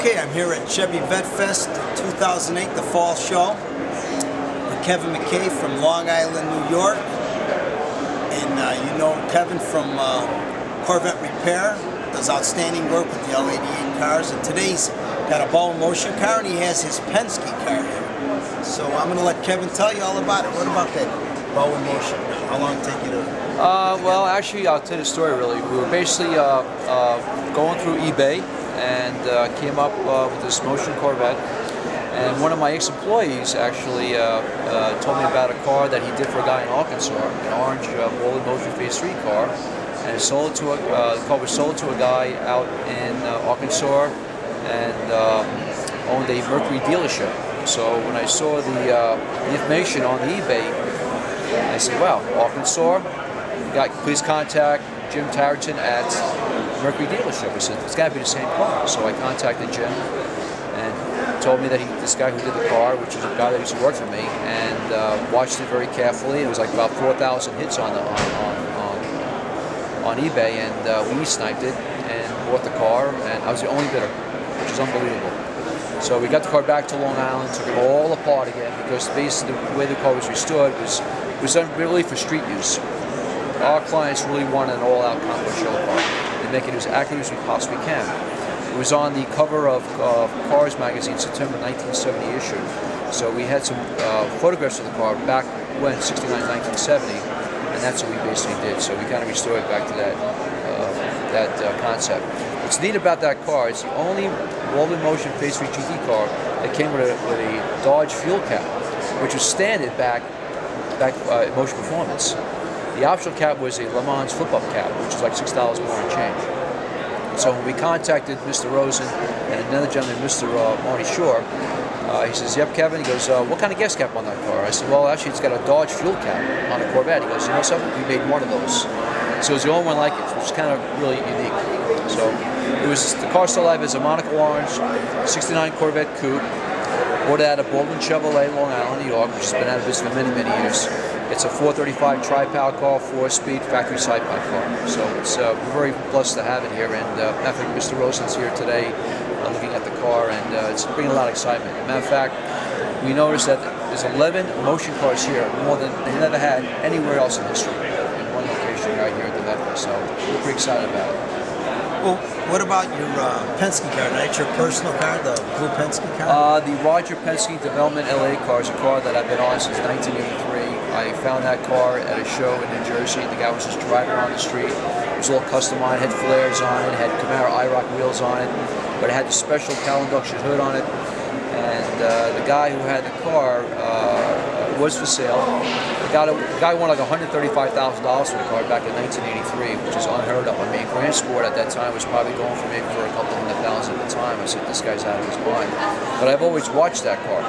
Okay, I'm here at Chevy VetteFest 2008, the fall show, with Kevin MacKay from Long Island, New York. And you know Kevin from Corvette Repair, does outstanding work with the L88 cars. And today he's got a Baldwin motion car and he has his Penske car here. So I'm going to let Kevin tell you all about it. What about that Baldwin motion? How long did it take you to... Well, actually, I'll tell you the story really. We were basically going through eBay and came up with this motion Corvette. And one of my ex-employees actually told me about a car that he did for a guy in Arkansas, an orange Baldwin Motion Phase 3 car. And it sold to the car was sold to a guy out in Arkansas and owned a Mercury dealership. So when I saw the information on the eBay, I said, wow, Arkansas, please contact Jim Tarrantson at Mercury dealership. I said, it's got to be the same car. So I contacted Jim and told me that this guy who did the car, which was a guy that used to work for me, and watched it very carefully. It was like about 4,000 hits on eBay, and we sniped it and bought the car, and I was the only bidder, which is unbelievable. So we got the car back to Long Island, took it all apart again, because basically the way the car was restored was done really for street use. Our clients really wanted an all-out combo show car and make it as accurate as we possibly can. It was on the cover of Cars magazine, September 1970 issue. So we had some photographs of the car back when, 69, 1970, and that's what we basically did. So we kind of restored it back to that concept. What's neat about that car is the only Baldwin Motion Phase 3 GT car that came with a Dodge fuel cap, which was standard back at Motion Performance. The optional cap was a Le Mans flip-up cap, which is like $6 more and change. So when we contacted Mr. Rosen and another gentleman, Mr. Marty Shore, he says, yep, Kevin. He goes, what kind of gas cap on that car? I said, well, actually, it's got a Dodge fuel cap on a Corvette. He goes, you know something? We made one of those. So it was the only one like it, which is kind of really unique. So the car still alive as a monocle orange 69 Corvette coupe. Bought it out of Baldwin Chevrolet, Long Island, New York, which has been out of business for many, many years. It's a 435 tri-power car, 4-speed, factory side-by car. So we're very blessed to have it here. And I think Mr. Rosen's here today looking at the car, and it's bringing a lot of excitement. As a matter of fact, we noticed that there's 11 motion cars here, more than they never had anywhere else in history, in one location right here at the VetteFest. So we're pretty excited about it. Well, what about your Penske car? That's your personal car, the blue Penske car? The Roger Penske Development LA car is a car that I've been on since 1983. I found that car at a show in New Jersey. The guy was just driving around the street. It was all customized, had flares on it, had Camaro IROC wheels on it, but it had the special cowl induction hood on it. And the guy who had the car was for sale. The guy won like $135,000 for the car back in 1983, which is unheard of. I mean, Grand Sport at that time was probably going for maybe for a couple $100,000 at the time. I said, this guy's out of his mind. But I've always watched that car.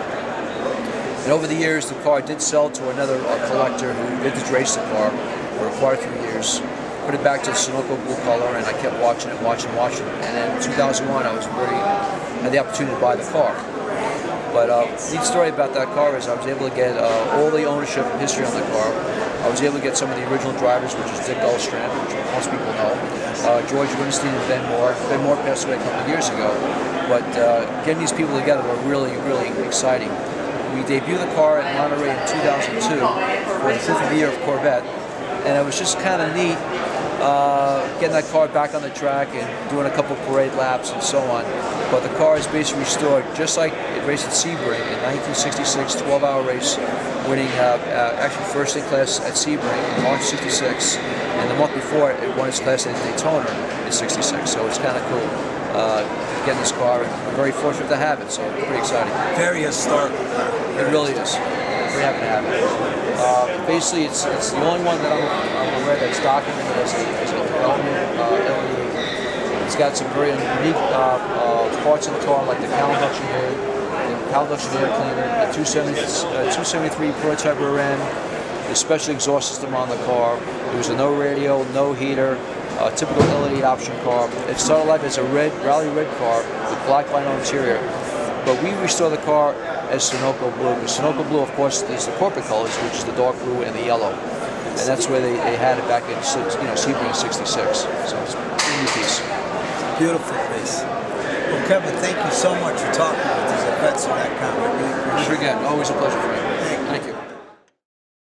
And over the years, the car did sell to another collector who did race the car for quite a few years. Put it back to the Sunoco blue color, and I kept watching it. And then in 2001, I had the opportunity to buy the car. But the neat story about that car is I was able to get all the ownership and history on the car. I was able to get some of the original drivers, which is Dick Gullstrand, which most people know, George Winstein and Ben Moore. Ben Moore passed away a couple of years ago. But getting these people together were really, really exciting. We debuted the car at Monterey in 2002 for the 50th year of Corvette, and it was just kind of neat getting that car back on the track and doing a couple parade laps and so on. But the car is basically restored just like it raced at Sebring in 1966, 12-hour race, winning actually first in class at Sebring in March '66, and the month before it won its class at Daytona in '66. So it's kind of cool getting this car, and I'm very fortunate to have it. So it's pretty exciting. Very historical car. It really is. Very happy to have it. Basically, it's the only one that I'm aware that's documented as a development LE. It's got some very unique parts in the car, like the cowl induction hood, the cowl induction air cleaner, the 273 prototype rear end, the special exhaust system on the car. There was a no radio, no heater, typical L88 option car. It started life as a rally red car with black vinyl interior, but we restored the car as Sunoco blue. The Sunoco blue, of course, is the corporate colors, which is the dark blue and the yellow, and that's where they had it back in Sebring in '66. So it's a new piece. Beautiful piece. Well, Kevin, thank you so much for talking with us at Vets.com. I really appreciate it. Again, always a pleasure for me. Thank you.